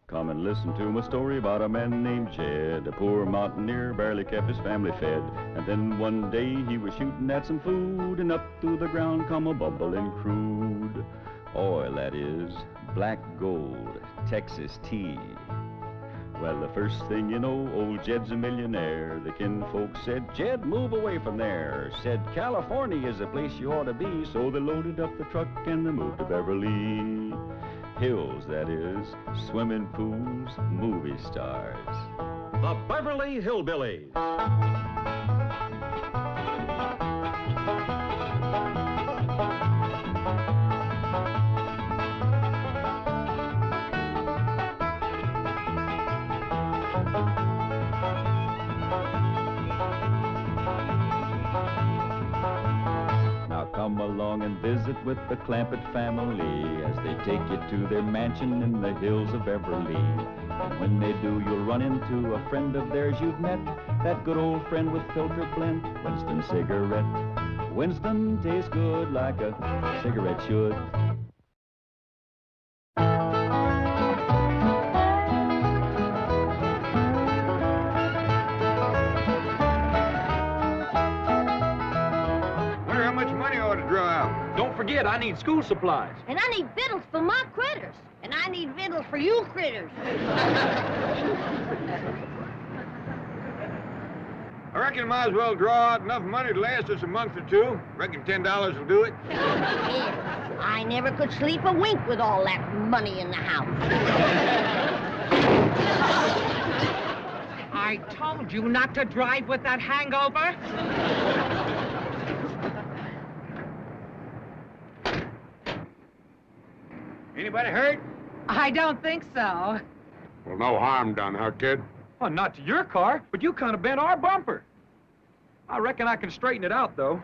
Come and listen to my story about a man named Jed. A poor mountaineer, barely kept his family fed. And then one day he was shooting at some food, and up through the ground come a bubbling crude oil, that is, black gold, Texas tea. Well, the first thing you know, old Jed's a millionaire. The kinfolk said, Jed, move away from there. Said, California is the place you ought to be. So they loaded up the truck and they moved to Beverly Hills, that is, swimming pools, movie stars. The Beverly Hillbillies. Come along and visit with the Clampett family as they take you to their mansion in the hills of Beverly. And when they do, you'll run into a friend of theirs you've met, that good old friend with filter blend, Winston cigarette. Winston tastes good like a cigarette should. Don't forget, I need school supplies. And I need victuals for my critters. And I need victuals for you critters. I reckon I might as well draw out enough money to last us a month or two. Reckon $10 will do it. Yes, I never could sleep a wink with all that money in the house. I told you not to drive with that hangover. Anybody hurt? I don't think so. Well, no harm done, huh, kid? Well, not to your car, but you kind of bent our bumper. I reckon I can straighten it out, though.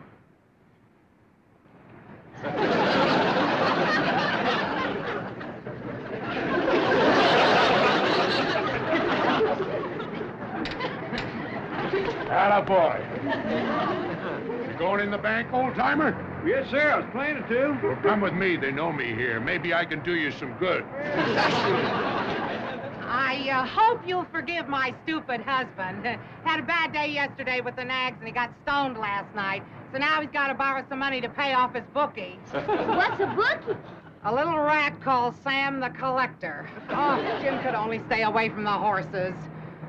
Attaboy. You going in the bank, old-timer? Yes, sir. I was planning to. Well, come with me. They know me here. Maybe I can do you some good. I hope you'll forgive my stupid husband. Had a bad day yesterday with the nags, and he got stoned last night. So now he's got to borrow some money to pay off his bookie. What's a bookie? A little rat called Sam the Collector. Oh, Jim could only stay away from the horses.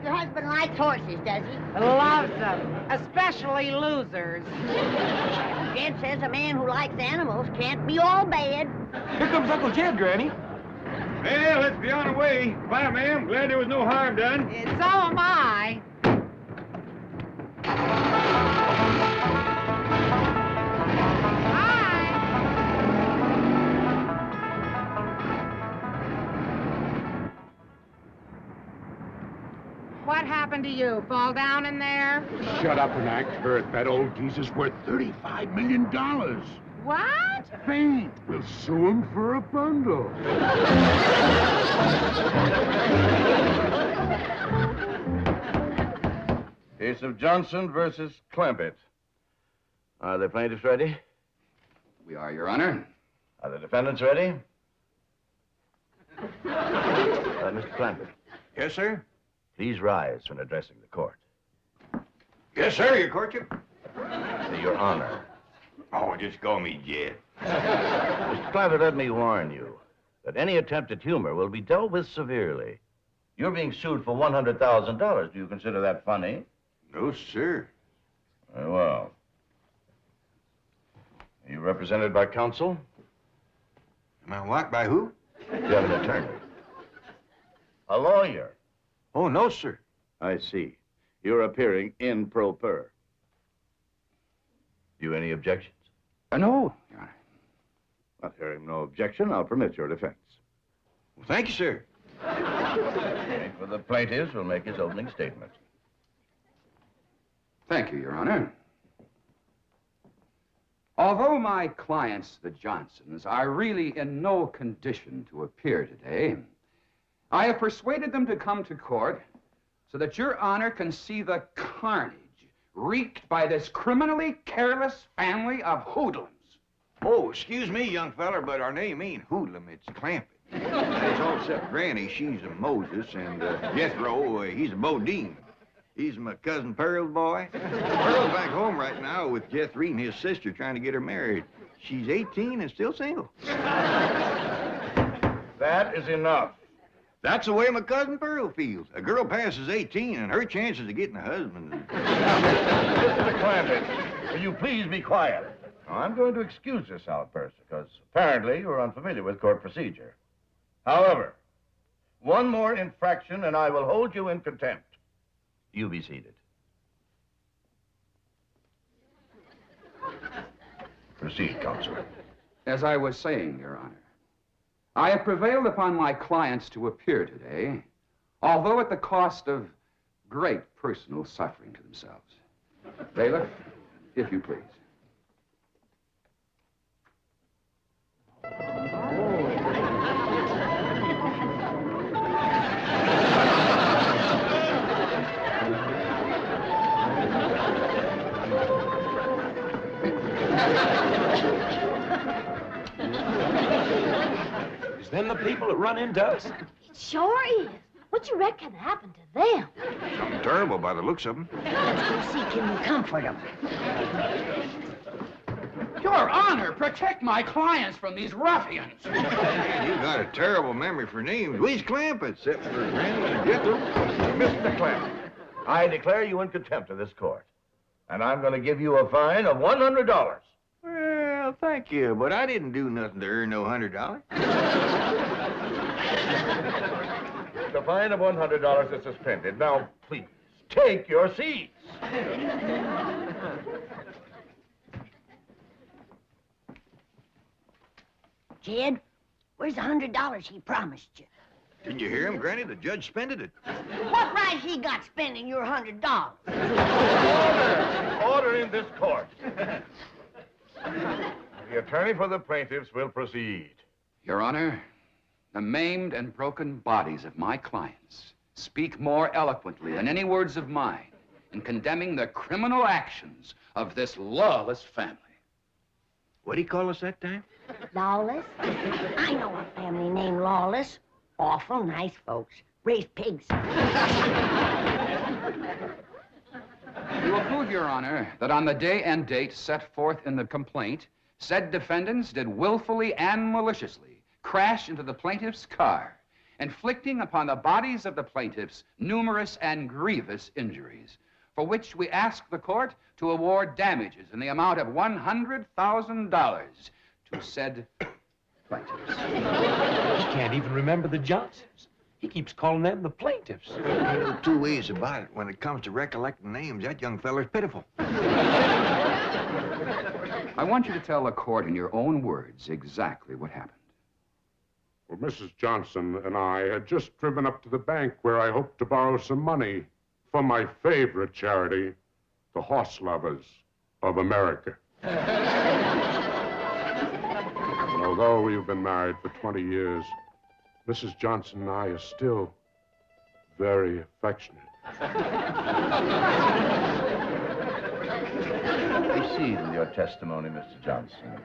Your husband likes horses, does he? Loves them, especially losers. Jed says a man who likes animals can't be all bad. Here comes Uncle Jed, Granny. Well, let's be on our way. Bye, ma'am. Glad there was no harm done. So am I. What happened to you? Fall down in there? Shut up and act hurt. That old geezer's worth $35 million. What? Faint. We'll sue him for a bundle. Case of Johnson versus Clampetts. Are the plaintiffs ready? We are, Your Honor. Are the defendants ready? Mr. Clampett. Yes, sir. Please rise when addressing the court. Yes, sir. Your courtship. Your Honor. Oh, just call me Jed. Mr. Clampett, let me warn you that any attempt at humor will be dealt with severely. You're being sued for $100,000. Do you consider that funny? No, sir. Very well. Are you represented by counsel? Am I what? By who? You have an attorney. A lawyer. Oh, no, sir. I see. You're appearing in pro per. You any objections? No, Your Honor. Not hearing no objection, I'll permit your defense. Well, thank you, sir. For the plaintiffs will make his opening statement. Thank you, Your Honor. Although my clients, the Johnsons, are really in no condition to appear today, I have persuaded them to come to court so that Your Honor can see the carnage wreaked by this criminally careless family of hoodlums. Oh, excuse me, young feller, but our name ain't Hoodlum, it's Clampett. It's all except Granny. She's a Moses, and Jethro, he's a Bodine. He's my cousin Pearl's boy. Pearl's back home right now with Jethro and his sister trying to get her married. She's 18 and still single. That is enough. That's the way my cousin Pearl feels. A girl passes 18 and her chances of getting a husband. Mr. Clampetts, will you please be quiet? Now, I'm going to excuse this outburst because apparently you're unfamiliar with court procedure. However, one more infraction and I will hold you in contempt. You be seated. Proceed, counsel. As I was saying, Your Honor, I have prevailed upon my clients to appear today, although at the cost of great personal suffering to themselves. Bailiff, if you please. Is them the people that run into us? It sure is. What you reckon happened to them? Something terrible by the looks of them. Let's go see can we comfort them. Your Honor, protect my clients from these ruffians. Man, you got a terrible memory for names. We's Clampetts, except for Granny and Jethro. Mr. Clampetts, I declare you in contempt of this court. And I'm going to give you a fine of $100. Well, thank you, but I didn't do nothing to earn no $100. The fine of $100 is suspended. Now, please, take your seats. Jed, where's the $100 he promised you? Didn't you hear him, Granny? The judge spended it. What right he got spending your $100? Order in this court. The attorney for the plaintiffs will proceed. Your Honor, the maimed and broken bodies of my clients speak more eloquently than any words of mine in condemning the criminal actions of this lawless family. What'd he call us that time? Lawless? I know a family named Lawless. Awful nice folks. Raise pigs. You will prove, Your Honor, that on the day and date set forth in the complaint, said defendants did willfully and maliciously crash into the plaintiff's car, inflicting upon the bodies of the plaintiffs numerous and grievous injuries, for which we ask the court to award damages in the amount of $100,000 to said plaintiffs. He can't even remember the Johnsons. He keeps calling them the plaintiffs. There are two ways about it. When it comes to recollecting names, that young feller's pitiful. I want you to tell the court in your own words exactly what happened. Well, Mrs. Johnson and I had just driven up to the bank where I hoped to borrow some money for my favorite charity, the Horse Lovers of America. And although we've been married for 20 years, Mrs. Johnson and I are still very affectionate. Proceed with your testimony, Mr. Johnson.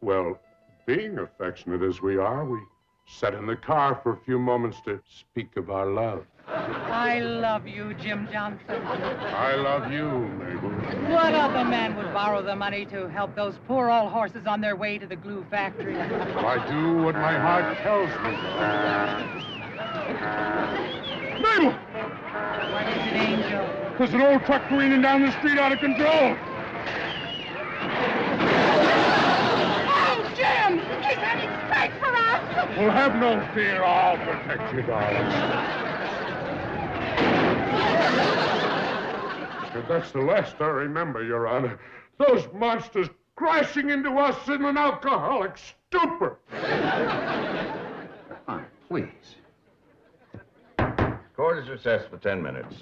Well, being affectionate as we are, we sat in the car for a few moments to speak of our love. I love you, Jim Johnson. I love you, Mabel. What other man would borrow the money to help those poor old horses on their way to the glue factory? Well, I do what my heart tells me. Mabel! What is it, Angel? There's an old truck careening down the street out of control. Oh, Jim! He's heading straight for us! Well, have no fear. I'll protect you, darling. But that's the last I remember, Your Honor. Those monsters crashing into us in an alcoholic stupor. Please. Court is recessed for 10 minutes.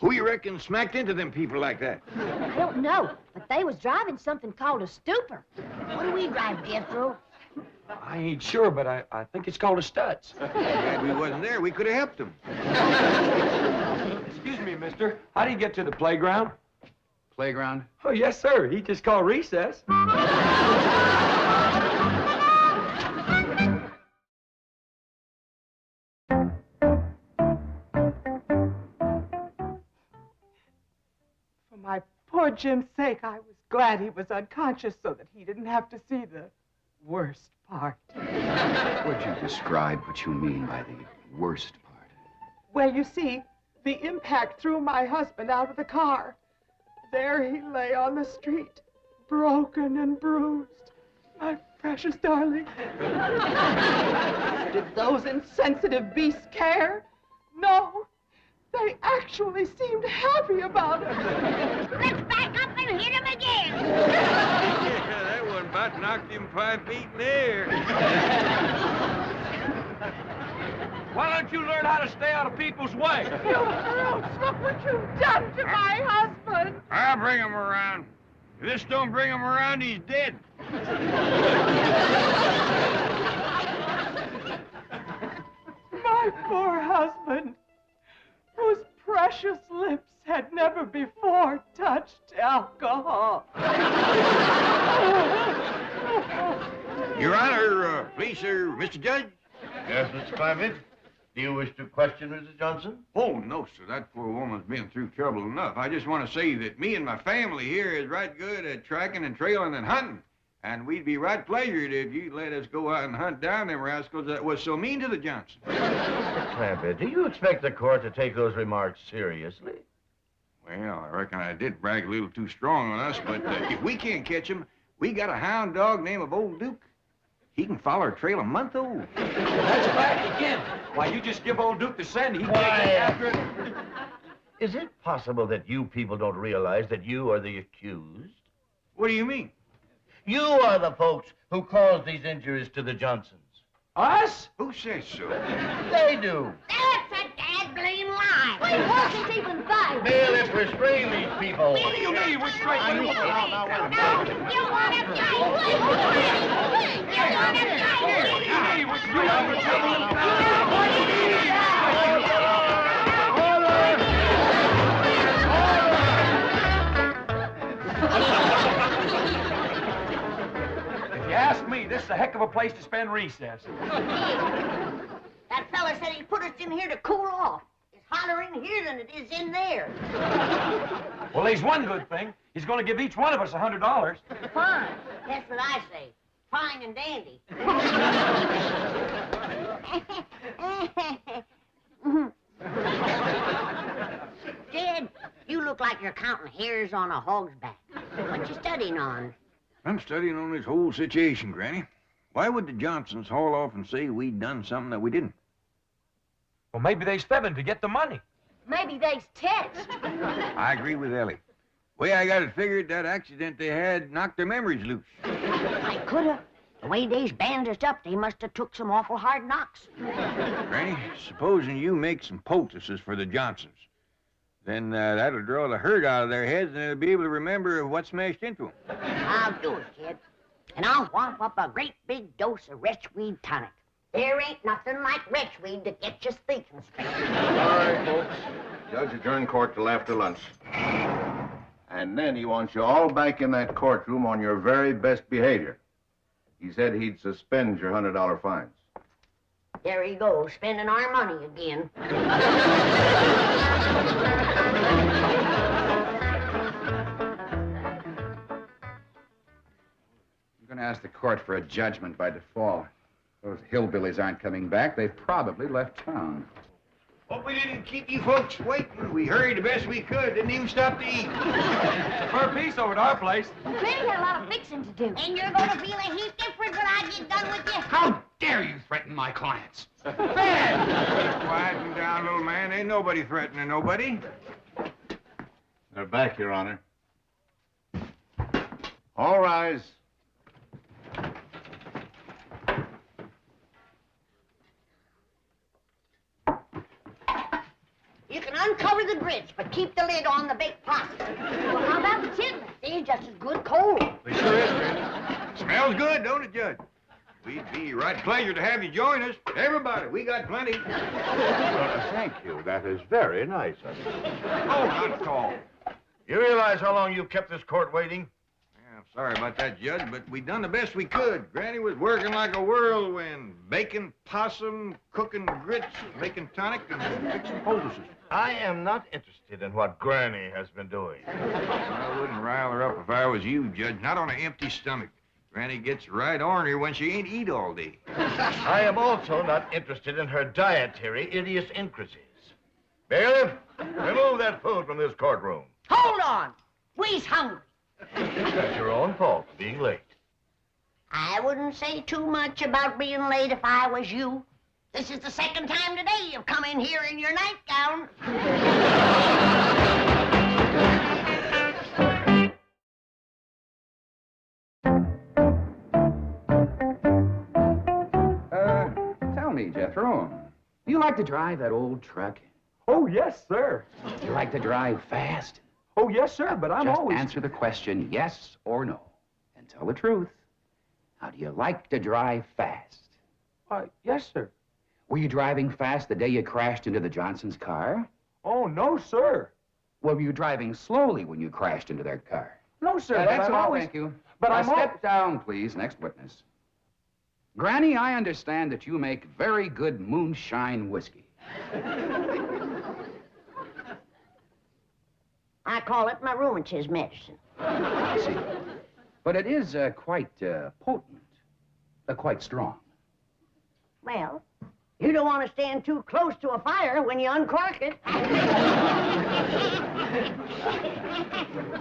Who you reckon smacked into them people like that? I don't know, but they was driving something called a stupor. What do we drive, Jethro? I ain't sure, but I think it's called a Stutz. Glad we wasn't there. We could have helped them. Excuse me, mister. How do you get to the playground? Playground? Oh, yes, sir. He just called recess. my poor Jim's sake, I was glad he was unconscious so that he didn't have to see the worst part. Would you describe what you mean by the worst part? Well, you see, the impact threw my husband out of the car. There he lay on the street, broken and bruised. My precious darling. Did those insensitive beasts care? No. They actually seemed happy about it. Let's back up and hit him again. Yeah, that one about knocked him 5 feet in the air. Why don't you learn how to stay out of people's way? You brutes, look what you've done to my husband. I'll bring him around. If this don't bring him around, he's dead. My poor husband, whose precious lips had never before touched alcohol. Your Honor, please, sir, Mr. Judge. Yes, Mr. Clampett? Do you wish to question Mrs. Johnson? Oh, no, sir. That poor woman's been through trouble enough. I just want to say that me and my family here is right good at tracking and trailing and hunting. And we'd be right pleasured if you'd let us go out and hunt down them rascals that was so mean to the Johnsons. Mr. Clampett, do you expect the court to take those remarks seriously? Well, I reckon I did brag a little too strong on us, but if we can't catch him, we got a hound dog named Old Duke. He can follow our trail a month old. That's back again. Why, you just give old Duke the scent, he can't get after it. Is it possible that you people don't realize that you are the accused? What do you mean? You are the folks who caused these injuries to the Johnsons. Us? Who says so? They do. That's a dad-blame lie. We wasn't even fighting. Bailiff, restrain these people. What do you mean? We're straight with you. You want to fight? You want to If you ask me, this is a heck of a place to spend recess. That fella said he put us in here to cool off. It's hotter in here than it is in there. Well, there's one good thing. He's going to give each one of us $100. Fine. That's what I say. Fine and dandy. Jed, you look like you're counting hairs on a hog's back. What you studying on? I'm studying on this whole situation, Granny. Why would the Johnsons haul off and say we'd done something that we didn't? Well, maybe they's fibbing to get the money. Maybe they's text. I agree with Ellie. Way I got it figured, that accident they had knocked their memories loose. I coulda. The way they's bandaged up, they must have took some awful hard knocks. Granny, supposing you make some poultices for the Johnsons, then that'll draw the hurt out of their heads and they'll be able to remember what smashed into them. I'll do it, kid. And I'll whomp up a great big dose of retchweed tonic. There ain't nothing like retchweed to get you thinking straight. All right, folks. Judge adjourned court till after lunch. And then he wants you all back in that courtroom on your very best behavior. He said he'd suspend your $100 fines. There he goes, spending our money again. I'm going to ask the court for a judgment by default. Those hillbillies aren't coming back. They've probably left town. Hope we didn't keep you folks waiting. We hurried the best we could. Didn't even stop to eat. For a piece over at our place. Granny got a lot of fixing to do. And you're gonna feel a heap different when I get done with you. How dare you threaten my clients? Quieten down, little man. Ain't nobody threatening nobody. They're back, Your Honor. All rise. You can uncover the grits, but keep the lid on the baked pasta. Well, how about the chitlins? They're just as good cold. They sure is, Granny. Smells good, don't it, Judge? We'd be right pleasure to have you join us. Everybody, we got plenty. Thank you. That is very nice of you. Oh, not at all. You realize how long you've kept this court waiting? Well, Sorry about that, Judge, but we done the best we could. Granny was working like a whirlwind, baking possum, cooking grits, making tonic, and fixing poultices. I am not interested in what Granny has been doing. I wouldn't rile her up if I was you, Judge. Not on an empty stomach. Granny gets right ornery when she ain't eat all day. I am also not interested in her dietary idiosyncrasies. Bailiff, remove that food from this courtroom. Hold on. We's hungry. That's your own fault for being late. I wouldn't say too much about being late if I was you. This is the second time today you've come in here in your nightgown. Tell me, Jethro, do you like to drive that old truck? Oh, yes, sir. Do you like to drive fast? Oh, yes, sir, but I'm Just always... answer the question, yes or no, and tell the truth. How do you like to drive fast? Yes, sir. Were you driving fast the day you crashed into the Johnsons' car? Oh, no, sir. Were you driving slowly when you crashed into their car? No, sir, Yeah, but that's I'm all, always... thank you. But Now, I'm step down, please. Next witness. Granny, I understand that you make very good moonshine whiskey. I call it my rheumatism medicine. I see. But it is quite potent, quite strong. Well, you don't want to stand too close to a fire when you uncork it.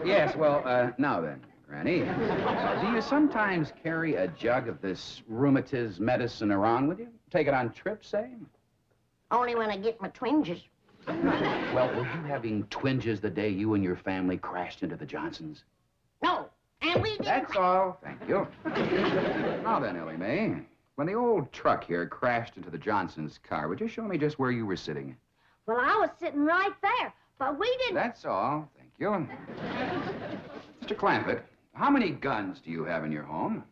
Yes, well, now then, Granny, do you sometimes carry a jug of this rheumatism medicine around with you? Take it on trips, say? Only when I get my twinges. Well, were you having twinges the day you and your family crashed into the Johnsons? No, and we didn't... That's all, thank you. Now then, Ellie Mae, when the old truck here crashed into the Johnsons' car, would you show me just where you were sitting? Well, I was sitting right there, but we didn't... That's all, thank you. Mr. Clampett, how many guns do you have in your home?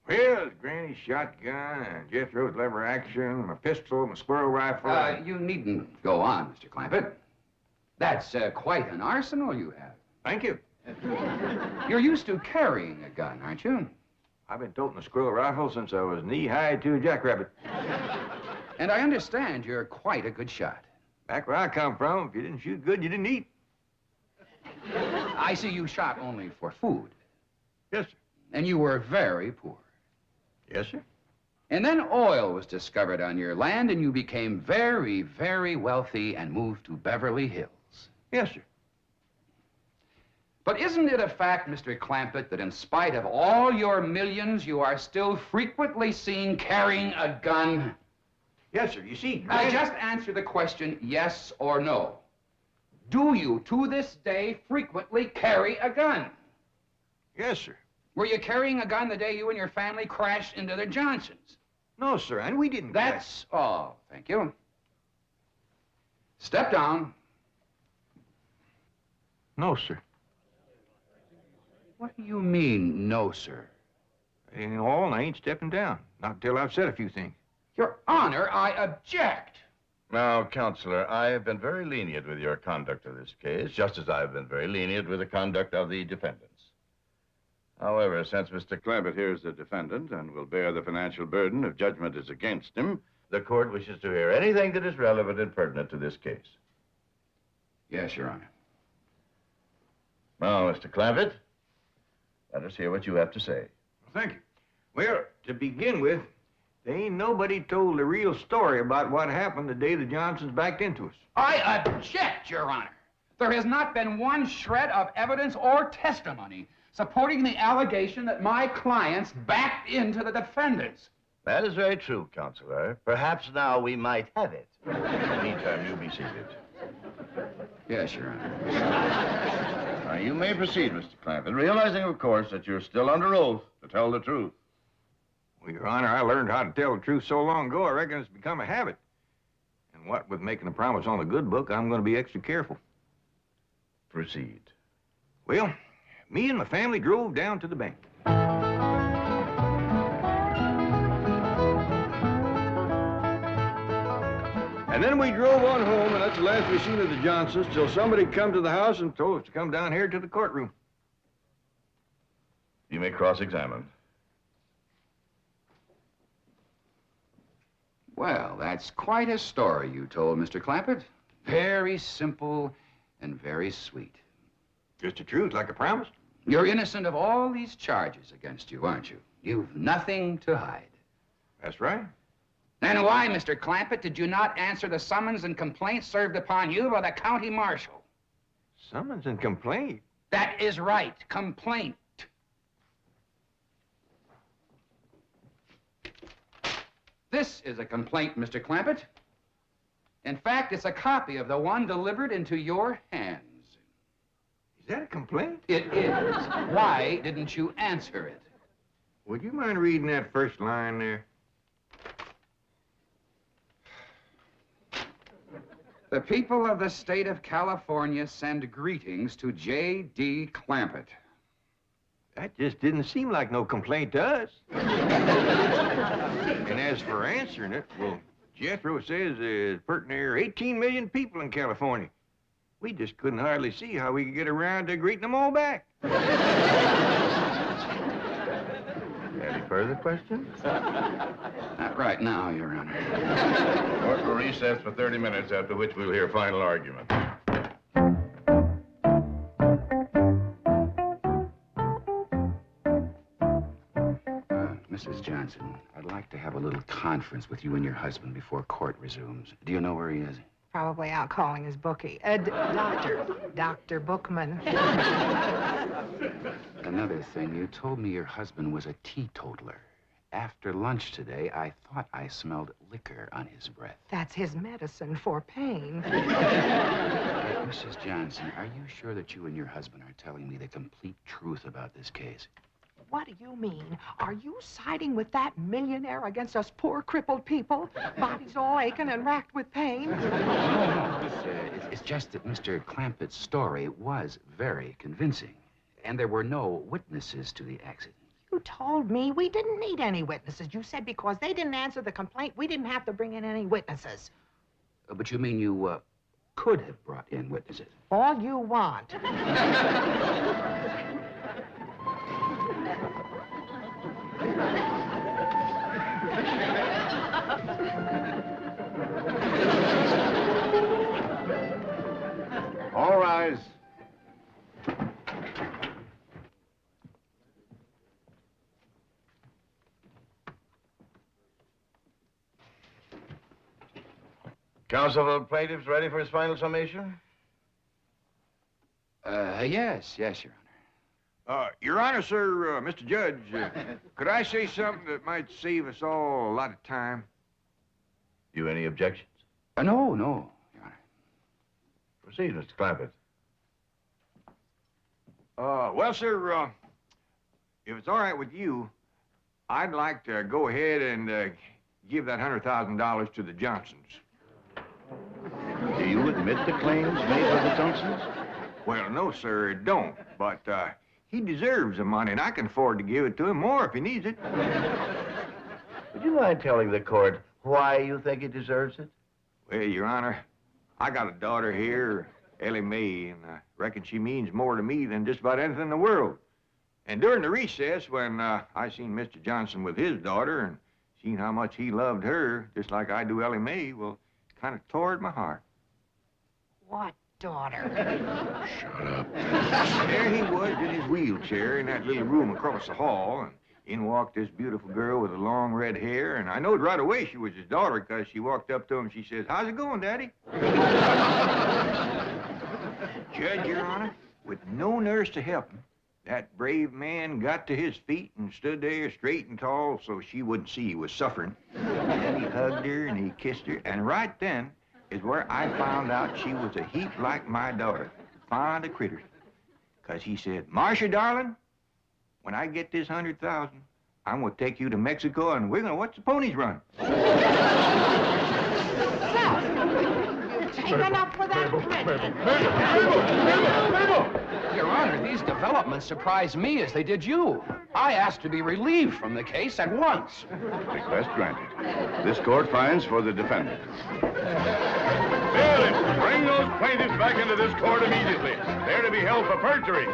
Well, Granny's shotgun, and Jethro's lever action, my pistol, my squirrel rifle. You needn't go on, Mr. Clampett. That's quite an arsenal you have. Thank you. You're used to carrying a gun, aren't you? I've been toting a squirrel rifle since I was knee-high to a jackrabbit. And I understand you're quite a good shot. Back where I come from, if you didn't shoot good, you didn't eat. I see you shot only for food. Yes, sir. And you were very poor. Yes, sir. And then oil was discovered on your land, and you became very, very wealthy and moved to Beverly Hills. Yes, sir. But isn't it a fact, Mr. Clampett, that in spite of all your millions, you are still frequently seen carrying a gun? Yes, sir. You see, Now, just answer the question, yes or no. Do you, to this day, frequently carry a gun? Yes, sir. Were you carrying a gun the day you and your family crashed into the Johnsons? No, sir, and we didn't... That's all, thank you. Step down. No, sir. What do you mean, no, sir? In all, I ain't stepping down. Not until I've said a few things. Your Honor, I object. Now, Counselor, I have been very lenient with your conduct of this case, just as I have been very lenient with the conduct of the defendants. However, since Mr. Clampett here is the defendant and will bear the financial burden if judgment is against him, the court wishes to hear anything that is relevant and pertinent to this case. Yes, Your Honor. Now, Mr. Clampett, let us hear what you have to say. Thank you. Well, to begin with, there ain't nobody told the real story about what happened the day the Johnsons backed into us. I object, Your Honor. There has not been one shred of evidence or testimony supporting the allegation that my clients backed into the defendants. That is very true, Counselor. Perhaps now we might have it. In the meantime, you be seated. Yes, Your Honor. Now, you may proceed, Mr. Clampett, realizing, of course, that you're still under oath to tell the truth. Well, Your Honor, I learned how to tell the truth so long ago, I reckon it's become a habit. And what with making a promise on the good book, I'm going to be extra careful. Proceed. Well, me and my family drove down to the bank. And then we drove on home, and that's the last we seen of the Johnsons till somebody come to the house and told us to come down here to the courtroom. You may cross-examine. Well, that's quite a story you told, Mr. Clampett. Very simple and very sweet. Just the truth, like I promised. You're innocent of all these charges against you, aren't you? You've nothing to hide. That's right. Then why, Mr. Clampett, did you not answer the summons and complaint served upon you by the county marshal? Summons and complaint? That is right, complaint. This is a complaint, Mr. Clampett. In fact, it's a copy of the one delivered into your hands. Is that a complaint? It is. Why didn't you answer it? Would you mind reading that first line there? The people of the state of California send greetings to J.D. Clampett. That just didn't seem like no complaint to us. And as for answering it, well, Jethro says there's pert near 18 million people in California. We just couldn't hardly see how we could get around to greeting them all back. Any further questions? Not right now, Your Honor. Court will recess for 30 minutes, after which we'll hear final argument. Mrs. Johnson, I'd like to have a little conference with you and your husband before court resumes. Do you know where he is? Probably out calling his bookie. Dr. Bookman. Another thing, you told me your husband was a teetotaler. After lunch today, I thought I smelled liquor on his breath. That's his medicine for pain. Mrs. Johnson, are you sure that you and your husband are telling me the complete truth about this case? What do you mean? Are you siding with that millionaire against us poor crippled people? Bodies all aching and racked with pain? No. It's just that Mr. Clampett's story was very convincing. And there were no witnesses to the accident. You told me we didn't need any witnesses. You said because they didn't answer the complaint, we didn't have to bring in any witnesses. But you mean you, could have brought in witnesses? All you want. All rise. Counsel for the plaintiffs ready for his final summation? Yes, Your Honor. Your Honor, sir, Mr. Judge, could I say something that might save us all a lot of time? You any objections? No, Your Honor. Proceed, Mr. Clampett. Well, sir, if it's all right with you, I'd like to go ahead and give that $100,000 to the Johnsons. Do you admit the claims made by the Johnsons? Well, no, sir, it don't. But he deserves the money, and I can afford to give it to him more if he needs it. Would you mind telling the court why you think he deserves it? Well, Your Honor, I got a daughter here, Ellie Mae, and I reckon she means more to me than just about anything in the world. And during the recess, when I seen Mr. Johnson with his daughter and seen how much he loved her, just like I do Ellie Mae, well, it kind of tore at my heart. What daughter? Shut up. There he was in his wheelchair in that little room across the hall, and in walked this beautiful girl with the long red hair, and I knowed right away she was his daughter because she walked up to him and she says, "How's it going, Daddy?" Judge, Your Honor, with no nurse to help him, that brave man got to his feet and stood there straight and tall so she wouldn't see he was suffering. And he hugged her and he kissed her, and right then is where I found out she was a heap like my daughter, fond of critters. Because he said, "Marcia, darling, when I get this 100,000, I'm going to take you to Mexico and we're going to watch the ponies run." You've taken up for that credit. Your Honor, these developments surprised me as they did you. I asked to be relieved from the case at once. Request granted. This court finds for the defendant. Bailiff, bring those plaintiffs back into this court immediately. They're to be held for perjury.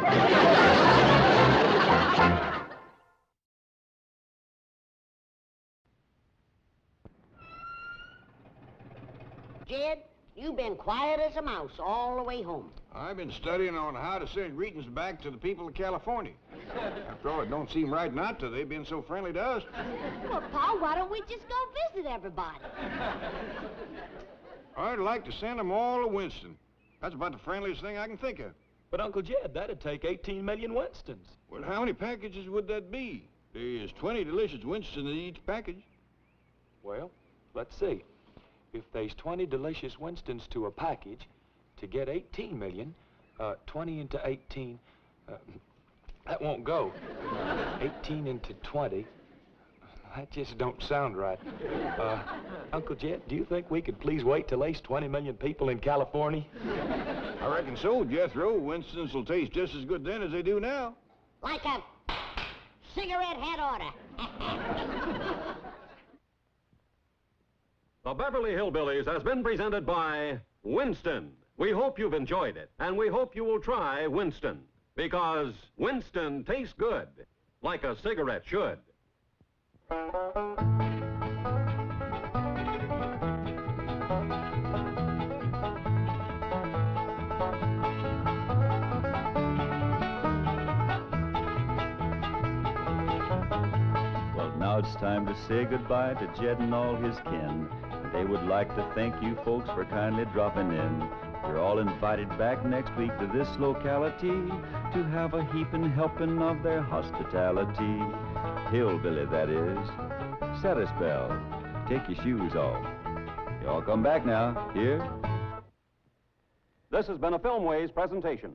Jed, you've been quiet as a mouse all the way home. I've been studying on how to send greetings back to the people of California. After all, it don't seem right not to. They've been so friendly to us. Well, Pa, why don't we just go visit everybody? I'd like to send them all to Winston. That's about the friendliest thing I can think of. But, Uncle Jed, that'd take 18 million Winstons. Well, how many packages would that be? There's 20 delicious Winstons in each package. Well, let's see. If there's 20 delicious Winstons to a package, to get 18 million, 20 into 18, that won't go. 18 into 20, that just don't sound right. Uncle Jed, do you think we could please wait till there's 20 million people in California? I reckon so, Jethro. Winston's will taste just as good then as they do now. Like a cigarette head order. The Beverly Hillbillies has been presented by Winston. We hope you've enjoyed it, and we hope you will try Winston, because Winston tastes good, like a cigarette should. Well, now it's time to say goodbye to Jed and all his kin. They would like to thank you folks for kindly dropping in. You're all invited back next week to this locality to have a heaping helping of their hospitality. Hillbilly, that is. Set a spell. Take your shoes off. You all come back now. Here. This has been a Filmways presentation.